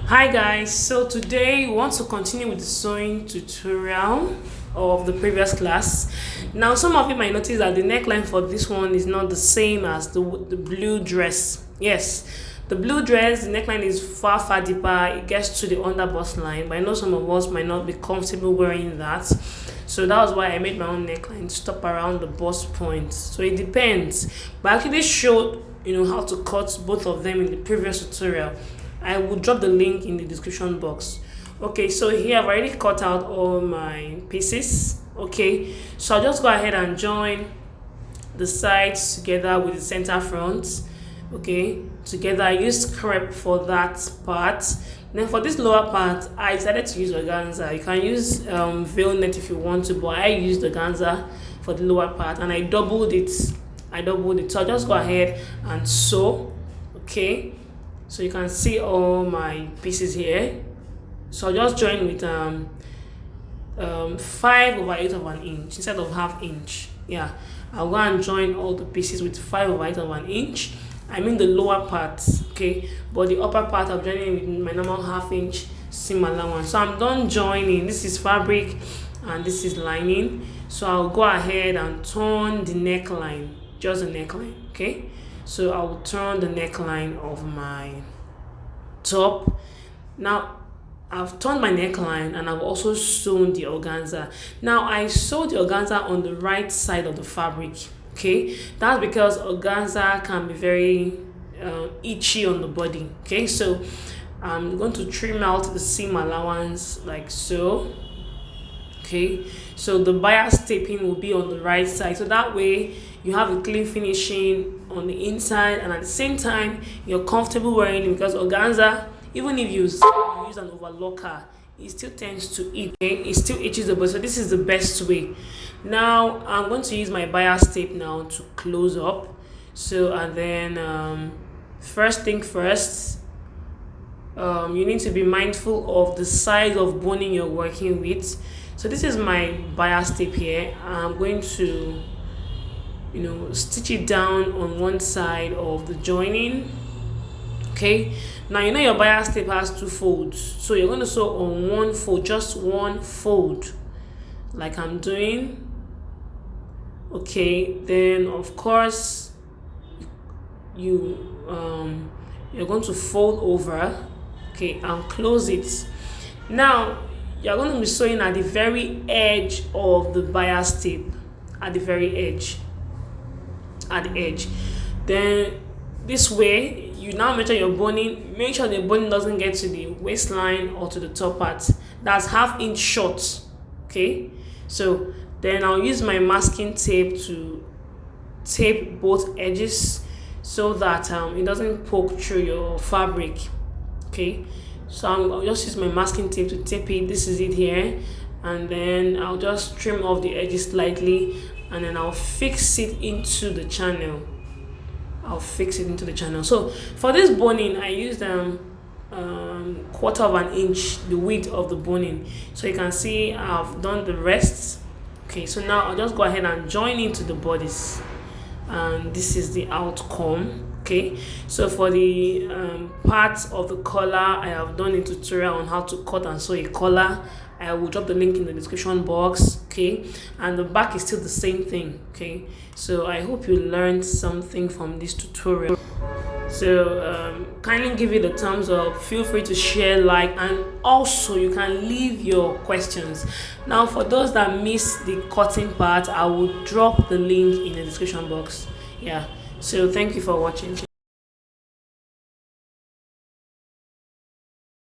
Hi guys, so today we want to continue with the sewing tutorial of the previous class. Now some of you might notice that the neckline for this one is not the same as the blue dress. Yes, the blue dress, the neckline is far deeper, it gets to the under bust line, but I know some of us might not be comfortable wearing that. So that was why I made my own neckline to stop around the bust point. So it depends, but I actually showed how to cut both of them in the previous tutorial. I will drop the link in the description box. Okay, so here I've already cut out all my pieces. Okay, so I'll just go ahead and join the sides together with the center front. Okay, together I used crepe for that part. Then for this lower part, I decided to use organza. You can use veil net if you want to, but I used organza for the lower part and I doubled it. So I'll just go ahead and sew. Okay, so you can see all my pieces here. So I'll just join with 5/8 of an inch instead of ½ inch. Yeah, I'll go and join all the pieces with 5/8 of an inch. I mean the lower part, okay, but the upper part I'm joining with my normal ½ inch seam allowance. So I'm done joining. This is fabric and this is lining. So I'll go ahead and turn the neckline, just the neckline. Okay, so I will turn the neckline of my top. Now I've turned my neckline and I've also sewn the organza. Now I sewed the organza on the right side of the fabric. Okay, that's because organza can be very itchy on the body. Okay, so I'm going to trim out the seam allowance like so. Okay, so the bias taping will be on the right side, so that way you have a clean finishing on the inside and at the same time you're comfortable wearing it, because organza, even if you use an overlocker, it still tends to itch. Okay? It still itches the body, so this is the best way. Now I'm going to use my bias tape now to close up. So and then first thing first, you need to be mindful of the size of boning you're working with. So this is my bias tape here. I'm going to stitch it down on one side of the joining. Okay, now your bias tape has 2 folds, so you're going to sew on one fold, just one fold like I'm doing. Okay, then of course you're going to fold over, okay, and close it. Now you're going to be sewing at the very edge of the bias tape, at the very edge, then this way you now measure your boning. Make sure the boning doesn't get to the waistline or to the top part. That's ½ inch short. Okay, so then I'll use my masking tape to tape both edges so that it doesn't poke through your fabric. Okay, so I'll just use my masking tape to tape it. This is it here, and then I'll just trim off the edges slightly and then I'll fix it into the channel. So for this boning I used 1/4 of an inch, the width of the boning. So you can see I've done the rest. Okay, so now I'll just go ahead and join into the bodice, and this is the outcome. Okay, so for the parts of the collar, I have done a tutorial on how to cut and sew a collar. I will drop the link in the description box. Okay, and the back is still the same thing. Okay, so I hope you learned something from this tutorial. So kindly give it a thumbs up, feel free to share, like, and also you can leave your questions. Now for those that missed the cutting part, I will drop the link in the description box. Yeah, so thank you for watching.